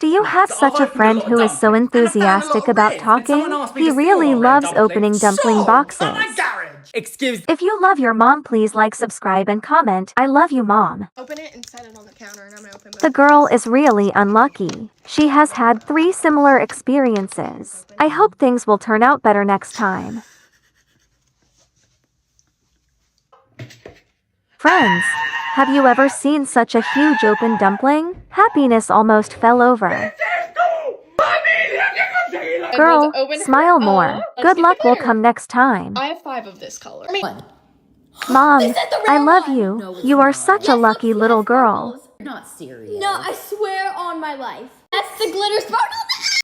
Do you have such a opened friend lot of who is so dumplings, and I found a enthusiastic little about rift, and someone talking? asked me He to steal really one of their loves dumplings. opening dumpling So, at my boxes. garage. Excuse. If you love your mom, please like, subscribe, and comment. I love you, Mom. Open it and set it on the counter, and I'm gonna open both. The girl is really unlucky. She has had 3 similar experiences. I hope things will turn out better next time. Friends, have you ever seen such a huge open dumpling? Happiness almost fell over. Girl, smile more. Good luck will come next time. I have 5 of this color. Mom, This is the I real love one. you. No, it's You are not. such a lucky little girl. Not serious. No, I swear on my life. That's the glitter sparkle.